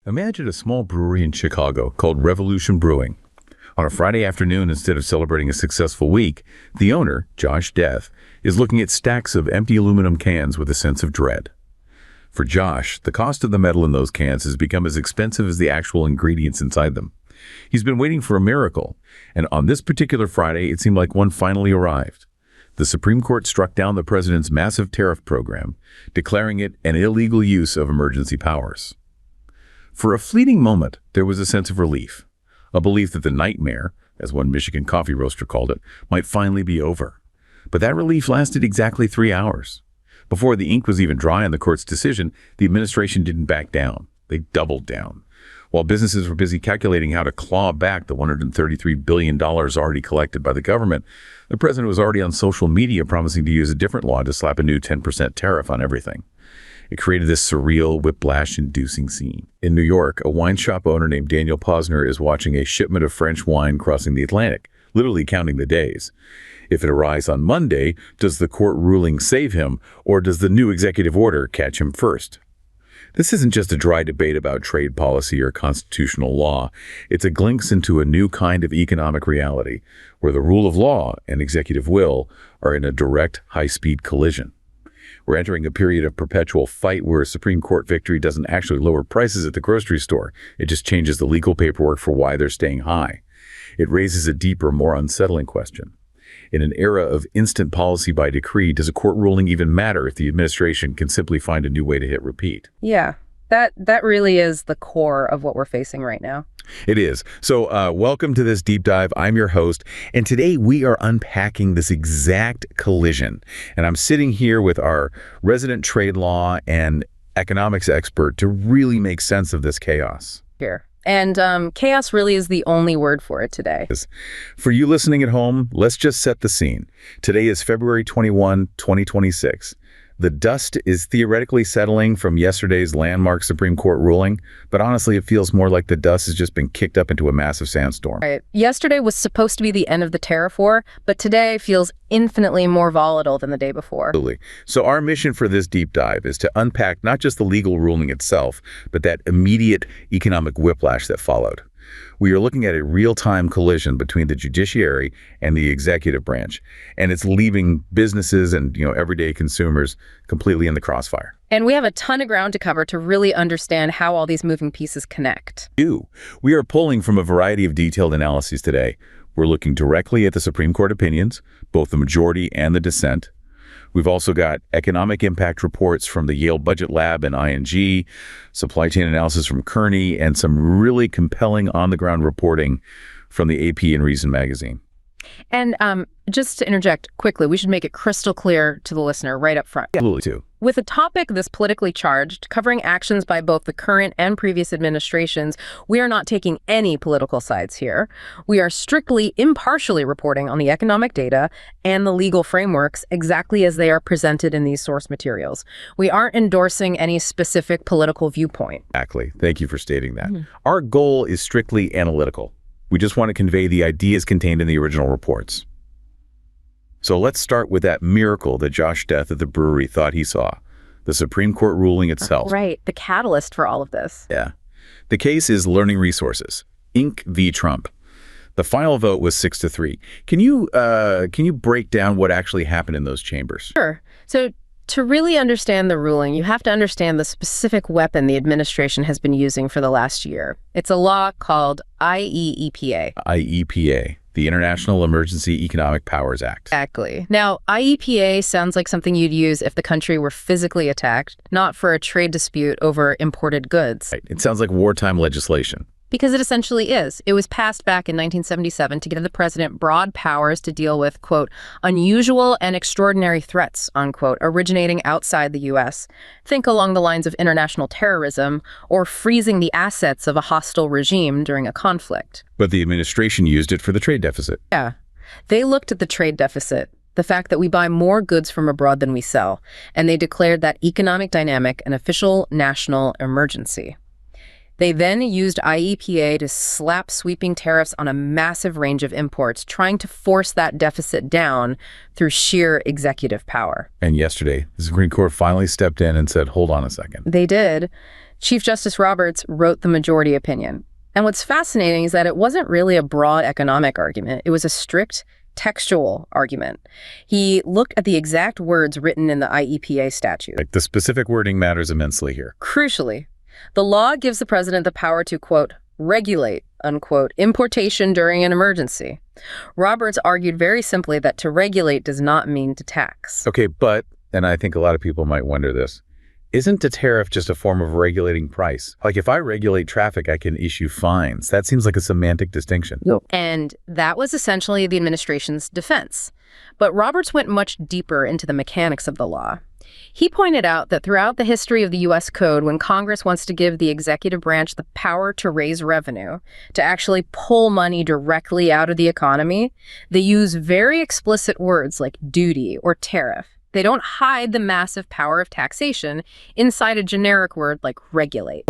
Imagine a small brewery in Chicago called Revolution Brewing. On a Friday afternoon, instead of celebrating a successful week, the owner, Josh Death, is looking at stacks of empty aluminum cans with a sense of dread. For Josh, the cost of the metal in those cans has become as expensive as the actual ingredients inside them. He's been waiting for a miracle, and on this particular Friday, it seemed like one finally arrived. The Supreme Court struck down the president's massive tariff program, declaring it an illegal use of emergency powers. For a fleeting moment, there was a sense of relief, a belief that the nightmare, as one Michigan coffee roaster called it, might finally be over. But that relief lasted exactly 3 hours. Before the ink was even dry on the court's decision, the administration didn't back down. They doubled down. While businesses were busy calculating how to claw back the $133 billion already collected by the government, the president was already on social media promising to use a different law to slap a new 10% tariff on everything. It created this surreal, whiplash-inducing scene. In New York, a wine shop owner named Daniel Posner is watching a shipment of French wine crossing the Atlantic, literally counting the days. If it arrives on Monday, does the court ruling save him, or does the new executive order catch him first? This isn't just a dry debate about trade policy or constitutional law. It's a glimpse into a new kind of economic reality, where the rule of law and executive will are in a direct, high-speed collision. We're entering a period of perpetual fight where a Supreme Court victory doesn't actually lower prices at the grocery store. It just changes the legal paperwork for why they're staying high. It raises a deeper, more unsettling question. In an era of instant policy by decree, does a court ruling even matter if the administration can simply find a new way to hit repeat? Yeah, that really is the core of what we're facing right now. It is. So welcome to this deep dive. I'm your host, and today we are unpacking this exact collision. And I'm sitting here with our resident trade law and economics expert to really make sense of this chaos. Here. And chaos really is the only word for it today. For you listening at home, let's just set the scene. Today is February 21, 2026. The dust is theoretically settling from yesterday's landmark Supreme Court ruling, but honestly, it feels more like the dust has just been kicked up into a massive sandstorm. Right. Yesterday was supposed to be the end of the tariff war, but today feels infinitely more volatile than the day before. Absolutely. So our mission for this deep dive is to unpack not just the legal ruling itself, but that immediate economic whiplash that followed. We are looking at a real-time collision between the judiciary and the executive branch, and it's leaving businesses and everyday consumers completely in the crossfire. And we have a ton of ground to cover to really understand how all these moving pieces connect. We are pulling from a variety of detailed analyses today. We're looking directly at the Supreme Court opinions, both the majority and the dissent. We've also got economic impact reports from the Yale Budget Lab and ING, supply chain analysis from Kearney, and some really compelling on-the-ground reporting from the AP and Reason magazine. And just to interject quickly, we should make it crystal clear to the listener right up front. Absolutely, too. With a topic this politically charged, covering actions by both the current and previous administrations, we are not taking any political sides here. We are strictly impartially reporting on the economic data and the legal frameworks exactly as they are presented in these source materials. We aren't endorsing any specific political viewpoint. Exactly. Thank you for stating that. Our goal is strictly analytical. We just want to convey the ideas contained in the original reports. So let's start with that miracle that Josh Death at the brewery thought he saw, the Supreme Court ruling itself. Right, the catalyst for all of this. Yeah. The case is Learning Resources, Inc. v. Trump. The final vote was 6-3. Can you break down what actually happened in those chambers? Sure. So to really understand the ruling, you have to understand the specific weapon the administration has been using for the last year. It's a law called IEEPA. IEEPA, the International Emergency Economic Powers Act. Exactly. Now, IEEPA sounds like something you'd use if the country were physically attacked, not for a trade dispute over imported goods. Right. It sounds like wartime legislation. Because it essentially is. It was passed back in 1977 to give the president broad powers to deal with, quote, unusual and extraordinary threats, unquote, originating outside the U.S. Think along the lines of international terrorism or freezing the assets of a hostile regime during a conflict. But the administration used it for the trade deficit. Yeah. They looked at the trade deficit, the fact that we buy more goods from abroad than we sell, and they declared that economic dynamic an official national emergency. They then used IEEPA to slap sweeping tariffs on a massive range of imports, trying to force that deficit down through sheer executive power. And yesterday, the Supreme Court finally stepped in and said, hold on a second. They did. Chief Justice Roberts wrote the majority opinion. And what's fascinating is that it wasn't really a broad economic argument. It was a strict textual argument. He looked at the exact words written in the IEEPA statute. Like the specific wording matters immensely here. Crucially, the law gives the president the power to, quote, regulate, unquote, importation during an emergency. Roberts argued very simply that to regulate does not mean to tax. Okay, but, and I think a lot of people might wonder this, isn't a tariff just a form of regulating price? Like if I regulate traffic, I can issue fines. That seems like a semantic distinction. No. And that was essentially the administration's defense. But Roberts went much deeper into the mechanics of the law. He pointed out that throughout the history of the U.S. Code, when Congress wants to give the executive branch the power to raise revenue, to actually pull money directly out of the economy, they use very explicit words like duty or tariff. They don't hide the massive power of taxation inside a generic word like regulate.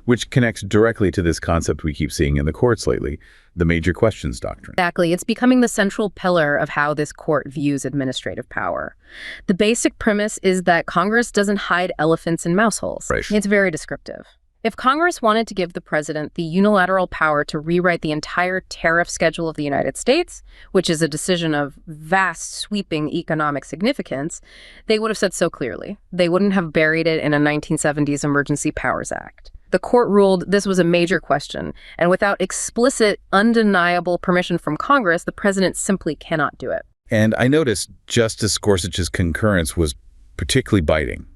Which connects directly to this concept we keep seeing in the courts lately, the major questions doctrine. Exactly. It's becoming the central pillar of how this court views administrative power. The basic premise is that Congress doesn't hide elephants in mouse holes. Right. It's very descriptive. If Congress wanted to give the president the unilateral power to rewrite the entire tariff schedule of the United States, which is a decision of vast, sweeping economic significance, they would have said so clearly. They wouldn't have buried it in a 1970s Emergency Powers Act. The court ruled this was a major question, and without explicit, undeniable permission from Congress, the president simply cannot do it. And I noticed Justice Gorsuch's concurrence was particularly biting.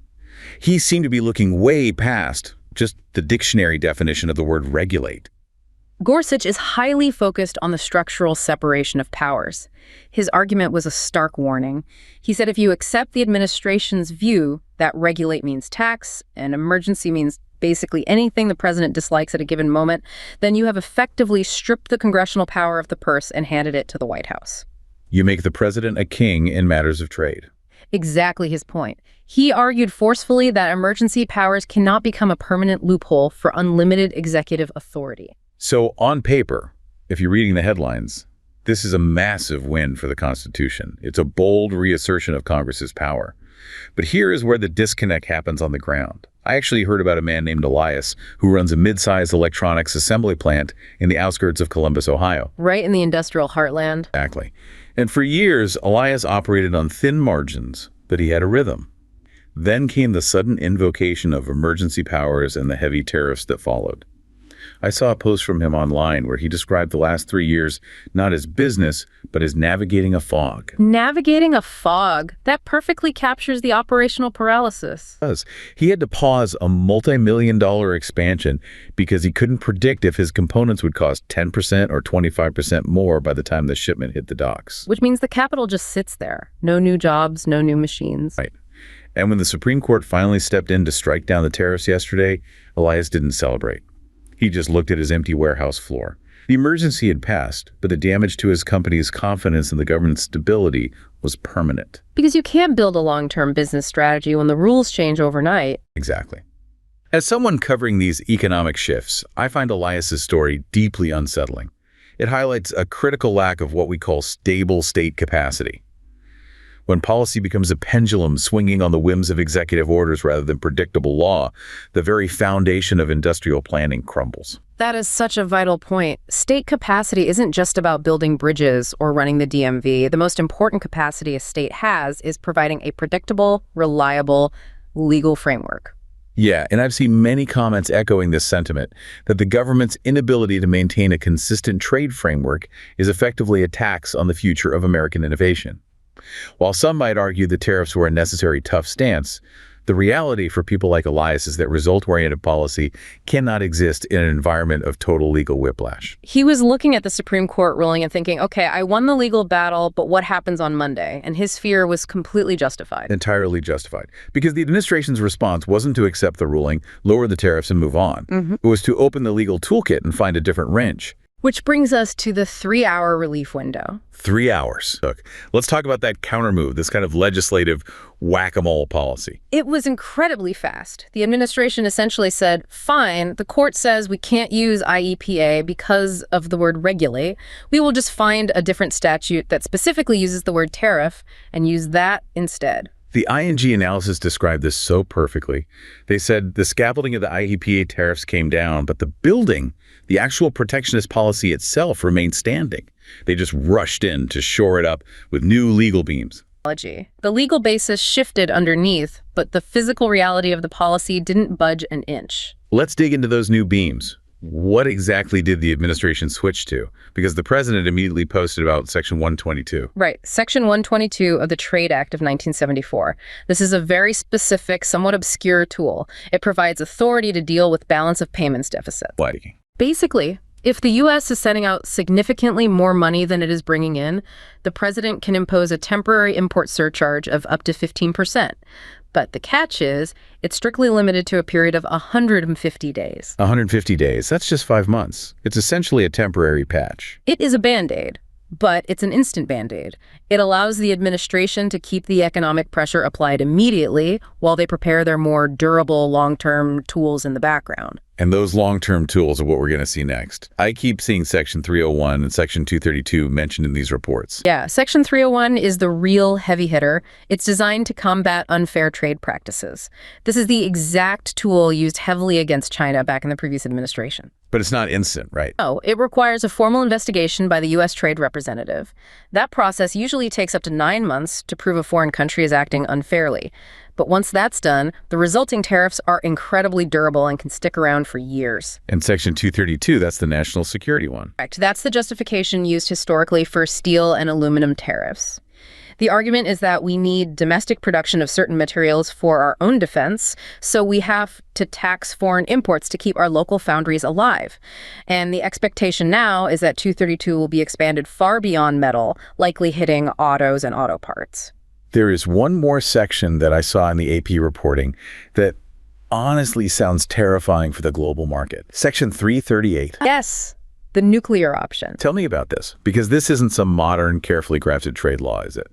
He seemed to be looking way past just the dictionary definition of the word regulate. Gorsuch is highly focused on the structural separation of powers. His argument was a stark warning. He said if you accept the administration's view that regulate means tax and emergency means basically anything the president dislikes at a given moment, then you have effectively stripped the congressional power of the purse and handed it to the White House. You make the president a king in matters of trade. Exactly his point. He argued forcefully that emergency powers cannot become a permanent loophole for unlimited executive authority. So on paper, if you're reading the headlines, this is a massive win for the Constitution. It's a bold reassertion of Congress's power. But here is where the disconnect happens on the ground. I actually heard about a man named Elias who runs a mid-sized electronics assembly plant in the outskirts of Columbus, Ohio. Right in the industrial heartland. Exactly. And for years, Elias operated on thin margins, but he had a rhythm. Then came the sudden invocation of emergency powers and the heavy tariffs that followed. I saw a post from him online where he described the last 3 years not as business, but as navigating a fog. Navigating a fog. That perfectly captures the operational paralysis. He had to pause a multi-million-dollar expansion because he couldn't predict if his components would cost 10% or 25% more by the time the shipment hit the docks. Which means the capital just sits there. No new jobs, no new machines. Right. And when the Supreme Court finally stepped in to strike down the tariffs yesterday, Elias didn't celebrate. He just looked at his empty warehouse floor. The emergency had passed, but the damage to his company's confidence in the government's stability was permanent. Because you can't build a long-term business strategy when the rules change overnight. Exactly. As someone covering these economic shifts, I find Elias's story deeply unsettling. It highlights a critical lack of what we call stable state capacity. When policy becomes a pendulum swinging on the whims of executive orders rather than predictable law, the very foundation of industrial planning crumbles. That is such a vital point. State capacity isn't just about building bridges or running the DMV. The most important capacity a state has is providing a predictable, reliable, legal framework. Yeah, and I've seen many comments echoing this sentiment, that the government's inability to maintain a consistent trade framework is effectively a tax on the future of American innovation. While some might argue the tariffs were a necessary tough stance, the reality for people like Elias is that result-oriented policy cannot exist in an environment of total legal whiplash. He was looking at the Supreme Court ruling and thinking, okay, I won the legal battle, but what happens on Monday? And his fear was completely justified. Entirely justified. Because the administration's response wasn't to accept the ruling, lower the tariffs, and move on. It was to open the legal toolkit and find a different wrench. Which brings us to the 3-hour relief window. 3 hours. Look, let's talk about that countermove, this kind of legislative whack-a-mole policy. It was incredibly fast. The administration essentially said, fine, the court says we can't use IEEPA because of the word regulate. We will just find a different statute that specifically uses the word tariff and use that instead. The ING analysis described this so perfectly. They said the scaffolding of the IEEPA tariffs came down, but the building, the actual protectionist policy itself, remained standing. They just rushed in to shore it up with new legal beams. The legal basis shifted underneath, but the physical reality of the policy didn't budge an inch. Let's dig into those new beams. What exactly did the administration switch to? Because the president immediately posted about Section 122. Right. Section 122 of the Trade Act of 1974. This is a very specific, somewhat obscure tool. It provides authority to deal with balance of payments deficit. Why? Basically, if the U.S. is sending out significantly more money than it is bringing in, the president can impose a temporary import surcharge of up to 15%. But the catch is, it's strictly limited to a period of 150 days. 150 days. That's just 5 months. It's essentially a temporary patch. It is a Band-Aid, but it's an instant Band-Aid. It allows the administration to keep the economic pressure applied immediately while they prepare their more durable long-term tools in the background. And those long-term tools are what we're going to see next. I keep seeing Section 301 and Section 232 mentioned in these reports. Yeah, Section 301 is the real heavy hitter. It's designed to combat unfair trade practices. This is the exact tool used heavily against China back in the previous administration. But it's not instant, right? No, it requires a formal investigation by the U.S. Trade Representative. That process usually takes up to 9 months to prove a foreign country is acting unfairly. But once that's done, the resulting tariffs are incredibly durable and can stick around for years. And Section 232, that's the national security one. Correct. That's the justification used historically for steel and aluminum tariffs. The argument is that we need domestic production of certain materials for our own defense, so we have to tax foreign imports to keep our local foundries alive. And the expectation now is that 232 will be expanded far beyond metal, likely hitting autos and auto parts. There is one more section that I saw in the AP reporting that honestly sounds terrifying for the global market. Section 338. Yes, the nuclear option. Tell me about this, because this isn't some modern, carefully crafted trade law, is it?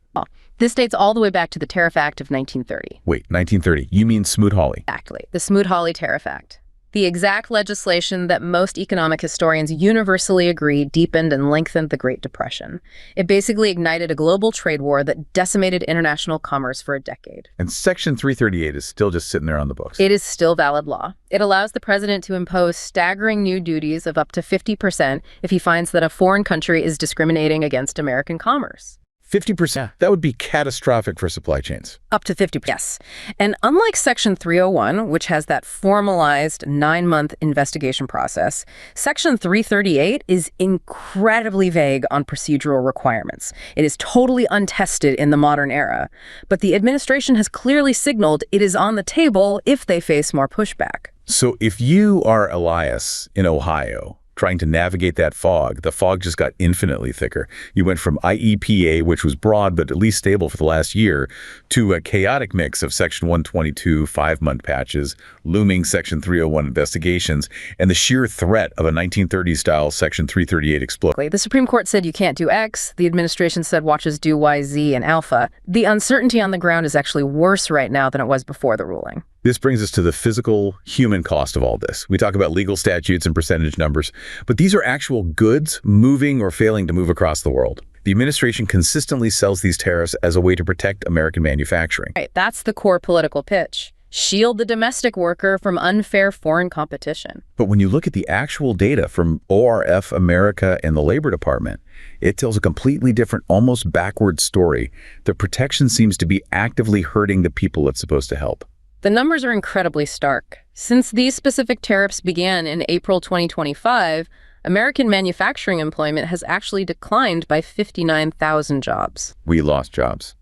This dates all the way back to the Tariff Act of 1930. Wait, 1930. You mean Smoot-Hawley? Exactly, the Smoot-Hawley Tariff Act. The exact legislation that most economic historians universally agree deepened and lengthened the Great Depression. It basically ignited a global trade war that decimated international commerce for a decade. And Section 338 is still just sitting there on the books. It is still valid law. It allows the president to impose staggering new duties of up to 50% if he finds that a foreign country is discriminating against American commerce. 50%. That would be catastrophic for supply chains. Up to 50%. Yes. And unlike Section 301, which has that formalized 9-month investigation process, Section 338 is incredibly vague on procedural requirements. It is totally untested in the modern era. But the administration has clearly signaled it is on the table if they face more pushback. So if you are Elias in Ohio, trying to navigate that fog, the fog just got infinitely thicker. You went from IEPA, which was broad but at least stable for the last year, to a chaotic mix of Section 122 5-month patches, looming Section 301 investigations, and the sheer threat of a 1930s-style Section 338 explosion. The Supreme Court said you can't do X. The administration said watch us do Y, Z, and Alpha. The uncertainty on the ground is actually worse right now than it was before the ruling. This brings us to the physical, human cost of all this. We talk about legal statutes and percentage numbers, but these are actual goods moving or failing to move across the world. The administration consistently sells these tariffs as a way to protect American manufacturing. Right, that's the core political pitch. Shield the domestic worker from unfair foreign competition. But when you look at the actual data from ORF America and the Labor Department, it tells a completely different, almost backward story. The protection seems to be actively hurting the people it's supposed to help. The numbers are incredibly stark. Since these specific tariffs began in April 2025, American manufacturing employment has actually declined by 59,000 jobs. We lost jobs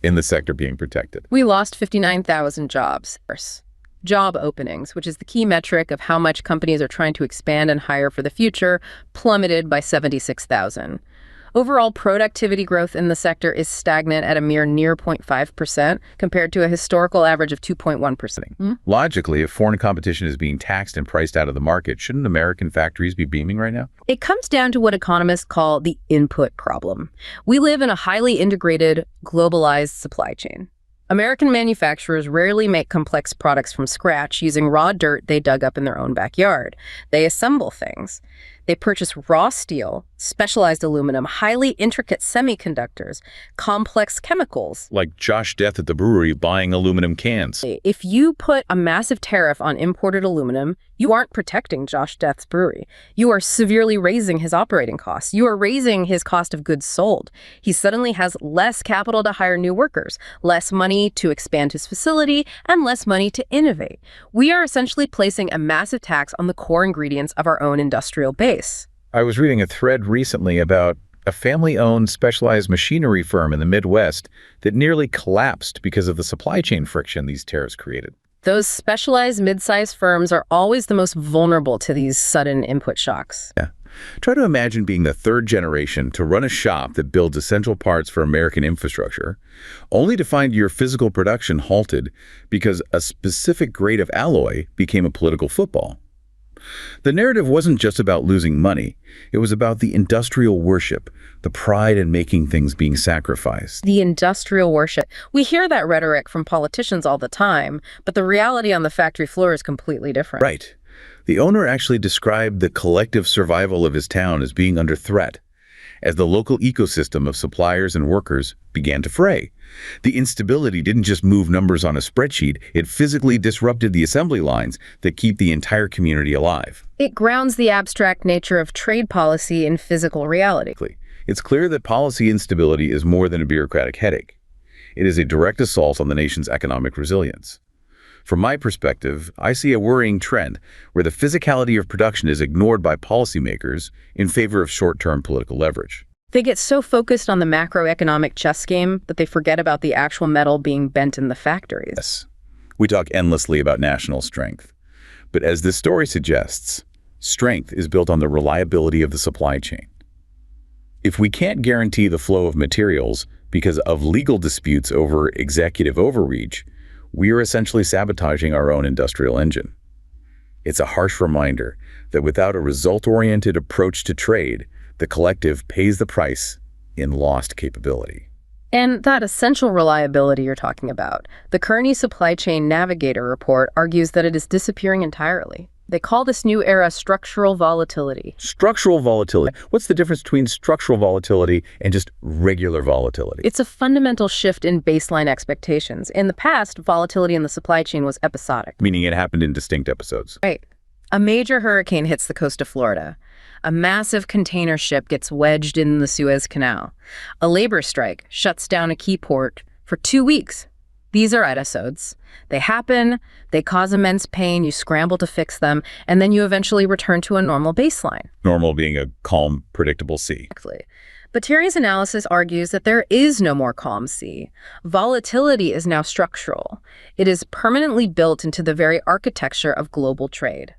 in the sector being protected. We lost 59,000 jobs. Job openings, which is the key metric of how much companies are trying to expand and hire for the future, plummeted by 76,000. Overall productivity growth in the sector is stagnant at a mere near 0.5% compared to a historical average of 2.1%. Logically, if foreign competition is being taxed and priced out of the market, shouldn't American factories be beaming right now? It comes down to what economists call the input problem. We live in a highly integrated, globalized supply chain. American manufacturers rarely make complex products from scratch using raw dirt they dug up in their own backyard. They assemble things. They purchase raw steel, specialized aluminum, highly intricate semiconductors, complex chemicals. Like Josh Death at the brewery buying aluminum cans. If you put a massive tariff on imported aluminum, you aren't protecting Josh Death's brewery. You are severely raising his operating costs. You are raising his cost of goods sold. He suddenly has less capital to hire new workers, less money to expand his facility, and less money to innovate. We are essentially placing a massive tax on the core ingredients of our own industrial base. I was reading a thread recently about a family-owned specialized machinery firm in the Midwest that nearly collapsed because of the supply chain friction these tariffs created. Those specialized mid-sized firms are always the most vulnerable to these sudden input shocks. Yeah. Try to imagine being the third generation to run a shop that builds essential parts for American infrastructure, only to find your physical production halted because a specific grade of alloy became a political football. The narrative wasn't just about losing money. It was about the industrial worship, the pride in making things being sacrificed. The industrial worship. We hear that rhetoric from politicians all the time, but the reality on the factory floor is completely different. Right. The owner actually described the collective survival of his town as being under threat, as the local ecosystem of suppliers and workers began to fray. The instability didn't just move numbers on a spreadsheet, it physically disrupted the assembly lines that keep the entire community alive. It grounds the abstract nature of trade policy in physical reality. It's clear that policy instability is more than a bureaucratic headache. It is a direct assault on the nation's economic resilience. From my perspective, I see a worrying trend where the physicality of production is ignored by policymakers in favor of short-term political leverage. They get so focused on the macroeconomic chess game that they forget about the actual metal being bent in the factories. Yes, we talk endlessly about national strength. But as this story suggests, strength is built on the reliability of the supply chain. If we can't guarantee the flow of materials because of legal disputes over executive overreach, we are essentially sabotaging our own industrial engine. It's a harsh reminder that without a result-oriented approach to trade, the collective pays the price in lost capability. And that essential reliability you're talking about, the Kearney Supply Chain Navigator report argues that it is disappearing entirely. They call this new era structural volatility. Structural volatility. What's the difference between structural volatility and just regular volatility? It's a fundamental shift in baseline expectations. In the past, volatility in the supply chain was episodic. Meaning it happened in distinct episodes. Right. A major hurricane hits the coast of Florida. A massive container ship gets wedged in the Suez Canal. A labor strike shuts down a key port for 2 weeks. These are episodes. They happen, they cause immense pain, you scramble to fix them, and then you eventually return to a normal baseline. Normal being a calm, predictable sea. Exactly. But Terry's analysis argues that there is no more calm sea. Volatility is now structural. It is permanently built into the very architecture of global trade.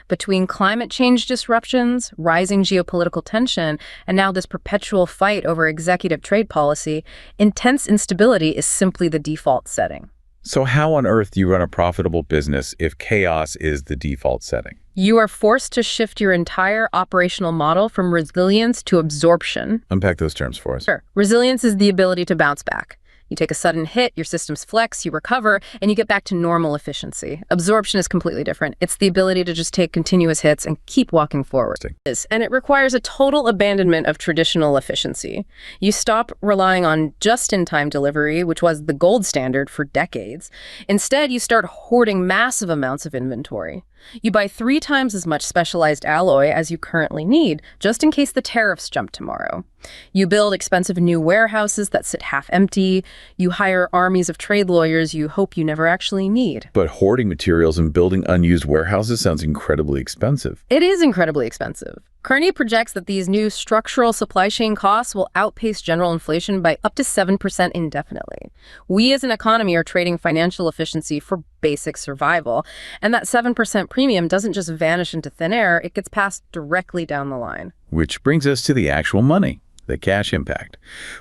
Between climate change disruptions, rising geopolitical tension, and now this perpetual fight over executive trade policy, intense instability is simply the default setting. So how on earth do you run a profitable business if chaos is the default setting? You are forced to shift your entire operational model from resilience to absorption. Unpack those terms for us. Sure. Resilience is the ability to bounce back. You take a sudden hit, your systems flex, you recover, and you get back to normal efficiency. Absorption is completely different. It's the ability to just take continuous hits and keep walking forward. And it requires a total abandonment of traditional efficiency. You stop relying on just-in-time delivery, which was the gold standard for decades. Instead, you start hoarding massive amounts of inventory. You buy 3 times as much specialized alloy as you currently need, just in case the tariffs jump tomorrow. You build expensive new warehouses that sit half empty. You hire armies of trade lawyers you hope you never actually need. But hoarding materials and building unused warehouses sounds incredibly expensive. It is incredibly expensive. Kearney projects that these new structural supply chain costs will outpace general inflation by up to 7% indefinitely. We as an economy are trading financial efficiency for basic survival, and that 7% premium doesn't just vanish into thin air, it gets passed directly down the line. Which brings us to the actual money, the cash impact.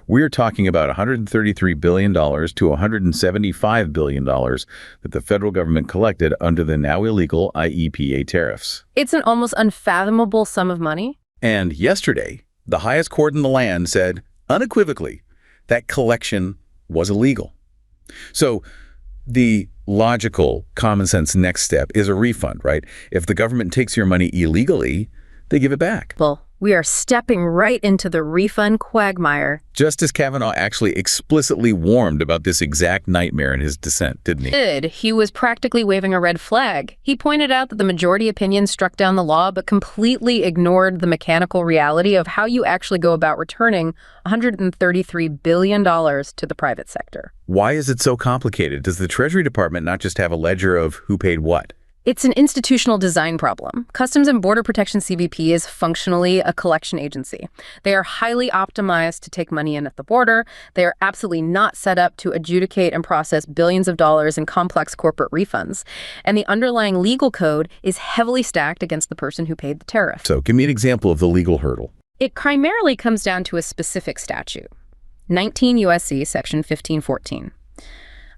We're talking about $133 billion to $175 billion that the federal government collected under the now illegal IEEPA tariffs. It's an almost unfathomable sum of money. And yesterday, the highest court in the land said, unequivocally, that collection was illegal. So the logical, common sense next step is a refund, right? If the government takes your money illegally, they give it back. Well, we are stepping right into the refund quagmire. Justice Kavanaugh actually explicitly warned about this exact nightmare in his dissent, didn't he? He was practically waving a red flag. He pointed out that the majority opinion struck down the law, but completely ignored the mechanical reality of how you actually go about returning $133 billion to the private sector. Why is it so complicated? Does the Treasury Department not just have a ledger of who paid what? It's an institutional design problem. Customs and Border Protection CBP is functionally a collection agency. They are highly optimized to take money in at the border. They are absolutely not set up to adjudicate and process billions of dollars in complex corporate refunds. And the underlying legal code is heavily stacked against the person who paid the tariff. So give me an example of the legal hurdle. It primarily comes down to a specific statute, 19 U.S.C. Section 1514.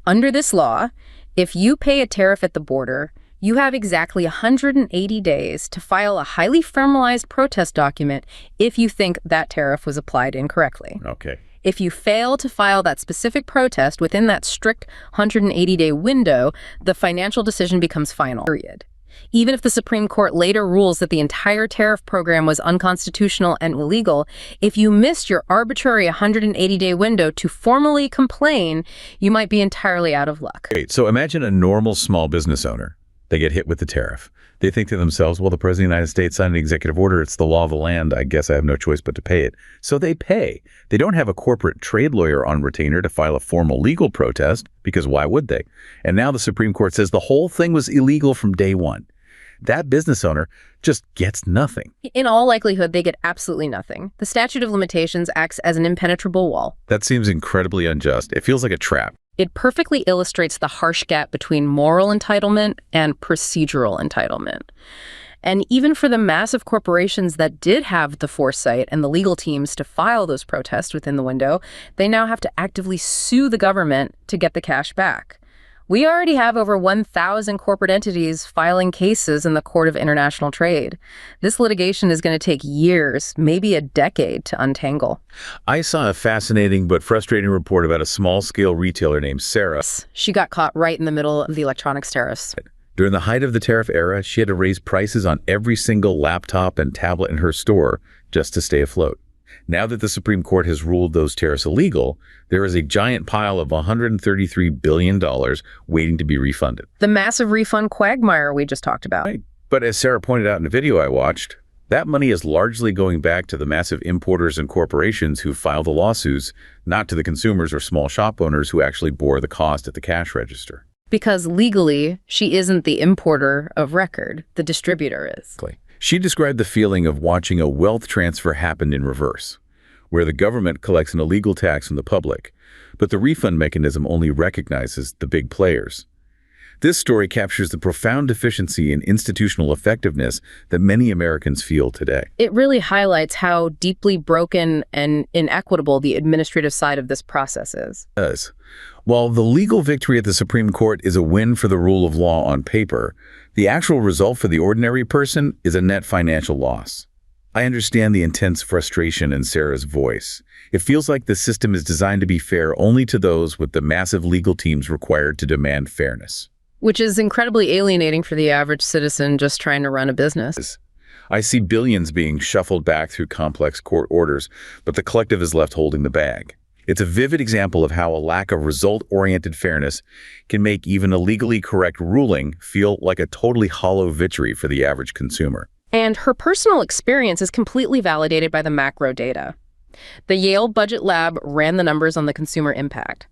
Under this law, if you pay a tariff at the border, you have exactly 180 days to file a highly formalized protest document if you think that tariff was applied incorrectly. Okay. If you fail to file that specific protest within that strict 180-day window, the financial decision becomes final, period. Even if the Supreme Court later rules that the entire tariff program was unconstitutional and illegal, if you missed your arbitrary 180-day window to formally complain, you might be entirely out of luck. Great. So imagine a normal small business owner. They get hit with the tariff. They think to themselves, well, the President of the United States signed an executive order. It's the law of the land. I guess I have no choice but to pay it. So they pay. They don't have a corporate trade lawyer on retainer to file a formal legal protest, because why would they? And now the Supreme Court says the whole thing was illegal from day one. That business owner just gets nothing. In all likelihood, they get absolutely nothing. The statute of limitations acts as an impenetrable wall. That seems incredibly unjust. It feels like a trap. It perfectly illustrates the harsh gap between moral entitlement and procedural entitlement. And even for the massive corporations that did have the foresight and the legal teams to file those protests within the window, they now have to actively sue the government to get the cash back. We already have over 1,000 corporate entities filing cases in the Court of International Trade. This litigation is going to take years, maybe a decade, to untangle. I saw a fascinating but frustrating report about a small-scale retailer named Sarah. She got caught right in the middle of the electronics tariffs. During the height of the tariff era, she had to raise prices on every single laptop and tablet in her store just to stay afloat. Now that the Supreme Court has ruled those tariffs illegal, there is a giant pile of $133 billion waiting to be refunded. The massive refund quagmire we just talked about. Right. But as Sarah pointed out in a video I watched, that money is largely going back to the massive importers and corporations who filed the lawsuits, not to the consumers or small shop owners who actually bore the cost at the cash register. Because legally, she isn't the importer of record. The distributor is. She described the feeling of watching a wealth transfer happen in reverse, where the government collects an illegal tax from the public, but the refund mechanism only recognizes the big players. This story captures the profound deficiency in institutional effectiveness that many Americans feel today. It really highlights how deeply broken and inequitable the administrative side of this process is. While the legal victory at the Supreme Court is a win for the rule of law on paper, the actual result for the ordinary person is a net financial loss. I understand the intense frustration in Sarah's voice. It feels like the system is designed to be fair only to those with the massive legal teams required to demand fairness. Which is incredibly alienating for the average citizen just trying to run a business. I see billions being shuffled back through complex court orders, but the collective is left holding the bag. It's a vivid example of how a lack of result-oriented fairness can make even a legally correct ruling feel like a totally hollow victory for the average consumer. And her personal experience is completely validated by the macro data. The Yale Budget Lab ran the numbers on the consumer impact.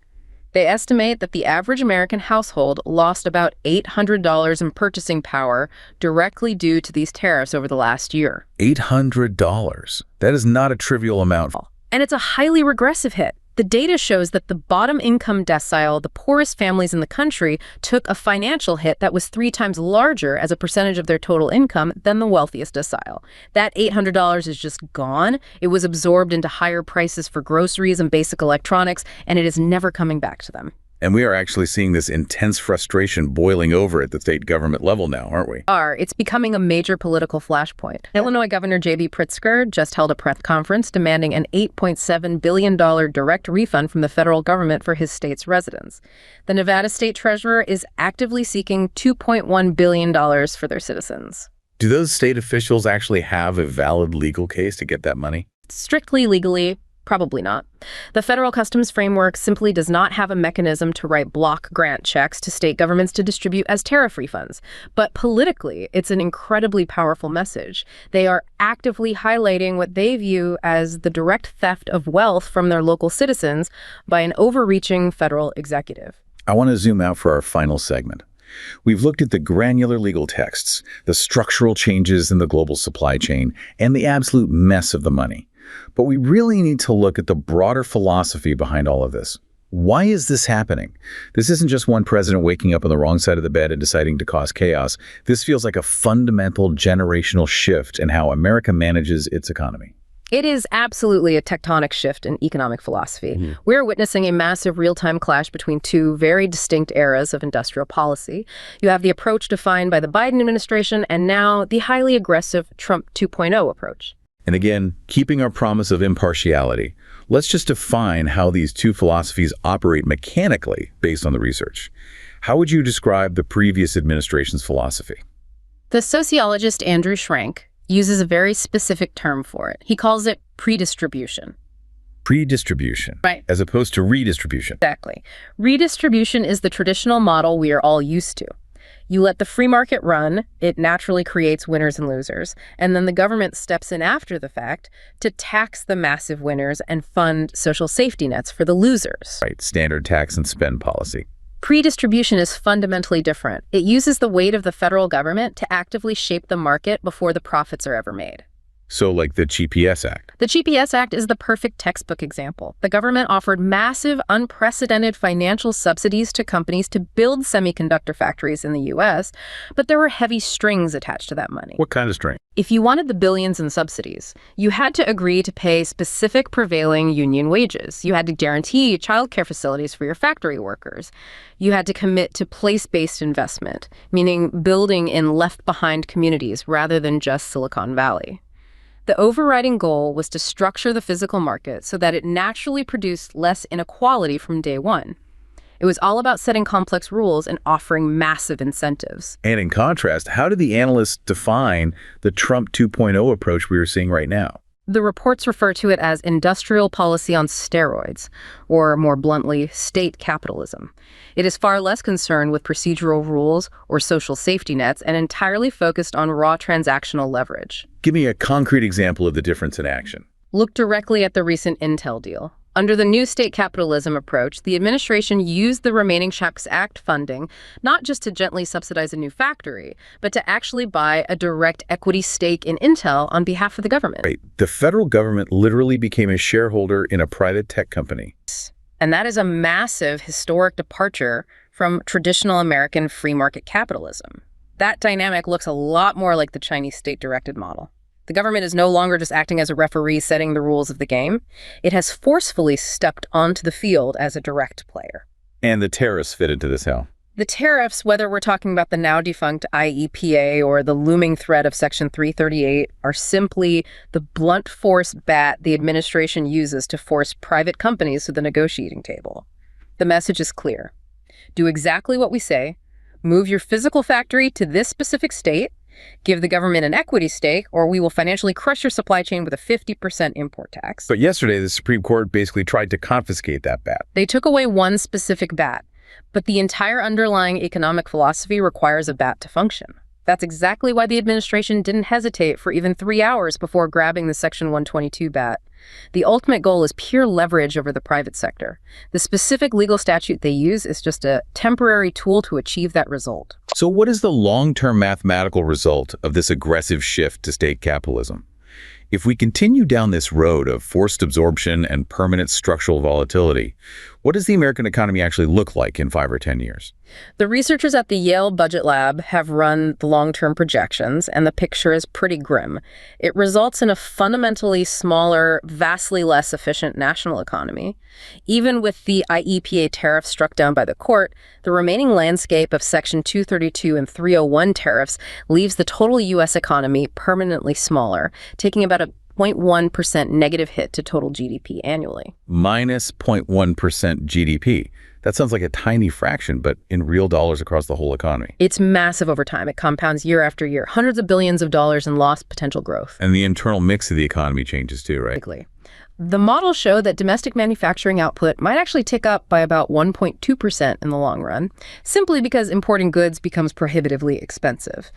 They estimate that the average American household lost about $800 in purchasing power directly due to these tariffs over the last year. $800. That is not a trivial amount. And it's a highly regressive hit. The data shows that the bottom income decile, the poorest families in the country, took a financial hit that was 3 times larger as a percentage of their total income than the wealthiest decile. That $800 is just gone. It was absorbed into higher prices for groceries and basic electronics, and it is never coming back to them. And we are actually seeing this intense frustration boiling over at the state government level now, aren't we? It's becoming a major political flashpoint. Illinois Governor J.B. Pritzker just held a press conference demanding an $8.7 billion direct refund from the federal government for his state's residents. The Nevada state treasurer is actively seeking $2.1 billion for their citizens. Do those state officials actually have a valid legal case to get that money? Strictly legally, probably not. The federal customs framework simply does not have a mechanism to write block grant checks to state governments to distribute as tariff refunds. But politically, it's an incredibly powerful message. They are actively highlighting what they view as the direct theft of wealth from their local citizens by an overreaching federal executive. I want to zoom out for our final segment. We've looked at the granular legal texts, the structural changes in the global supply chain, and the absolute mess of the money. But we really need to look at the broader philosophy behind all of this. Why is this happening? This isn't just one president waking up on the wrong side of the bed and deciding to cause chaos. This feels like a fundamental generational shift in how America manages its economy. It is absolutely a tectonic shift in economic philosophy. We're witnessing a massive real-time clash between two very distinct eras of industrial policy. You have the approach defined by the Biden administration and now the highly aggressive Trump 2.0 approach. And again, keeping our promise of impartiality, let's just define how these two philosophies operate mechanically based on the research. How would you describe the previous administration's philosophy? The sociologist Andrew Schrank uses a very specific term for it. He calls it predistribution. Predistribution, right, as opposed to redistribution. Exactly. Redistribution is the traditional model we are all used to. You let the free market run, it naturally creates winners and losers, and then the government steps in after the fact to tax the massive winners and fund social safety nets for the losers. Right, standard tax and spend policy. Predistribution is fundamentally different. It uses the weight of the federal government to actively shape the market before the profits are ever made. So like the GPS Act. The GPS Act is the perfect textbook example. The government offered massive, unprecedented financial subsidies to companies to build semiconductor factories in the U.S., but there were heavy strings attached to that money. What kind of string? If you wanted the billions in subsidies, you had to agree to pay specific prevailing union wages. You had to guarantee childcare facilities for your factory workers. You had to commit to place-based investment, meaning building in left-behind communities rather than just Silicon Valley. The overriding goal was to structure the physical market so that it naturally produced less inequality from day one. It was all about setting complex rules and offering massive incentives. And in contrast, how do the analysts define the Trump 2.0 approach we are seeing right now? The reports refer to it as industrial policy on steroids, or more bluntly, state capitalism. It is far less concerned with procedural rules or social safety nets and entirely focused on raw transactional leverage. Give me a concrete example of the difference in action. Look directly at the recent Intel deal. Under the new state capitalism approach, the administration used the remaining CHIPS Act funding not just to gently subsidize a new factory, but to actually buy a direct equity stake in Intel on behalf of the government. Right. The federal government literally became a shareholder in a private tech company. And that is a massive historic departure from traditional American free market capitalism. That dynamic looks a lot more like the Chinese state-directed model. The government is no longer just acting as a referee setting the rules of the game. It has forcefully stepped onto the field as a direct player. And the tariffs fit into this how? The tariffs, whether we're talking about the now defunct IEEPA or the looming threat of Section 338, are simply the blunt force bat the administration uses to force private companies to the negotiating table. The message is clear. Do exactly what we say, move your physical factory to this specific state, give the government an equity stake, or we will financially crush your supply chain with a 50% import tax. But yesterday, the Supreme Court basically tried to confiscate that bat. They took away one specific bat, but the entire underlying economic philosophy requires a bat to function. That's exactly why the administration didn't hesitate for even 3 hours before grabbing the Section 122 bat. The ultimate goal is pure leverage over the private sector. The specific legal statute they use is just a temporary tool to achieve that result. So what is the long-term mathematical result of this aggressive shift to state capitalism? If we continue down this road of forced absorption and permanent structural volatility, what does the American economy actually look like in 5 or 10 years? The researchers at the Yale Budget Lab have run the long-term projections, and the picture is pretty grim. It results in a fundamentally smaller, vastly less efficient national economy. Even with the IEEPA tariff struck down by the court, the remaining landscape of Section 232 and 301 tariffs leaves the total U.S. economy permanently smaller, taking about a 0.1% negative hit to total GDP annually. Minus 0.1% GDP. That sounds like a tiny fraction, but in real dollars across the whole economy. It's massive over time. It compounds year after year, hundreds of billions of dollars in lost potential growth. And the internal mix of the economy changes too, right? Exactly. The models show that domestic manufacturing output might actually tick up by about 1.2% in the long run, simply because importing goods becomes prohibitively expensive.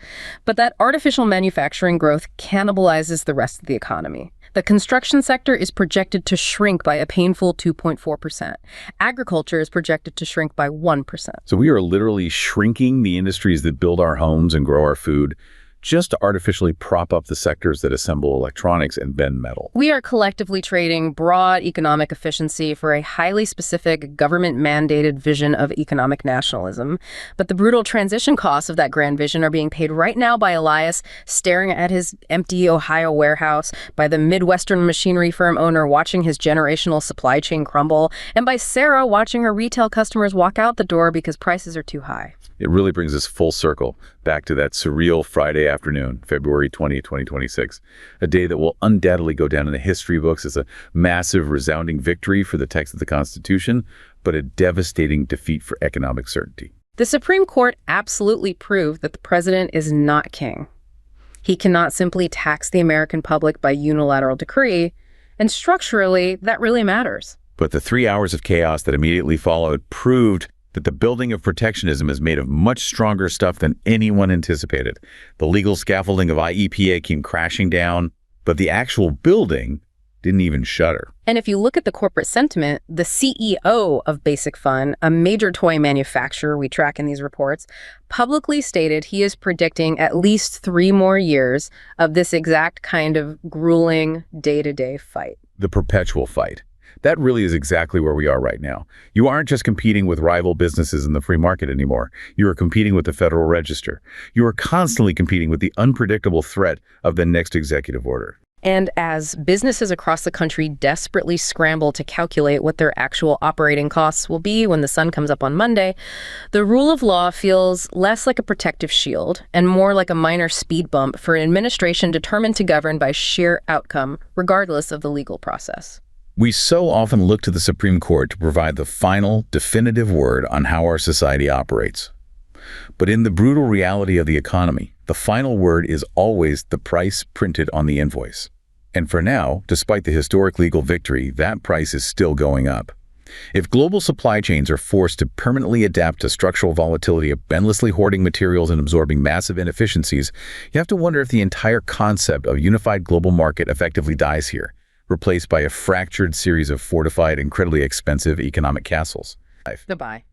But that artificial manufacturing growth cannibalizes the rest of the economy. The construction sector is projected to shrink by a painful 2.4%. Agriculture is projected to shrink by 1%. So we are literally shrinking the industries that build our homes and grow our food just to artificially prop up the sectors that assemble electronics and bend metal. We are collectively trading broad economic efficiency for a highly specific government-mandated vision of economic nationalism. But the brutal transition costs of that grand vision are being paid right now by Elias staring at his empty Ohio warehouse, by the Midwestern machinery firm owner watching his generational supply chain crumble, and by Sarah watching her retail customers walk out the door because prices are too high. It really brings us full circle back to that surreal Friday afternoon, February 20, 2026, a day that will undoubtedly go down in the history books as a massive, resounding victory for the text of the Constitution, but a devastating defeat for economic certainty. The Supreme Court absolutely proved that the president is not king. He cannot simply tax the American public by unilateral decree, and structurally, that really matters. But the 3 hours of chaos that immediately followed proved that the building of protectionism is made of much stronger stuff than anyone anticipated. The legal scaffolding of IEPA came crashing down, but the actual building didn't even shudder. And if you look at the corporate sentiment, the CEO of Basic Fun, a major toy manufacturer we track in these reports, publicly stated he is predicting at least 3 more years of this exact kind of grueling day-to-day fight. The perpetual fight. That really is exactly where we are right now. You aren't just competing with rival businesses in the free market anymore. You are competing with the Federal Register. You are constantly competing with the unpredictable threat of the next executive order. And as businesses across the country desperately scramble to calculate what their actual operating costs will be when the sun comes up on Monday, the rule of law feels less like a protective shield and more like a minor speed bump for an administration determined to govern by sheer outcome, regardless of the legal process. We so often look to the Supreme Court to provide the final, definitive word on how our society operates. But in the brutal reality of the economy, the final word is always the price printed on the invoice. And for now, despite the historic legal victory, that price is still going up. If global supply chains are forced to permanently adapt to structural volatility of endlessly hoarding materials and absorbing massive inefficiencies, you have to wonder if the entire concept of unified global market effectively dies here, replaced by a fractured series of fortified, incredibly expensive economic castles. Goodbye.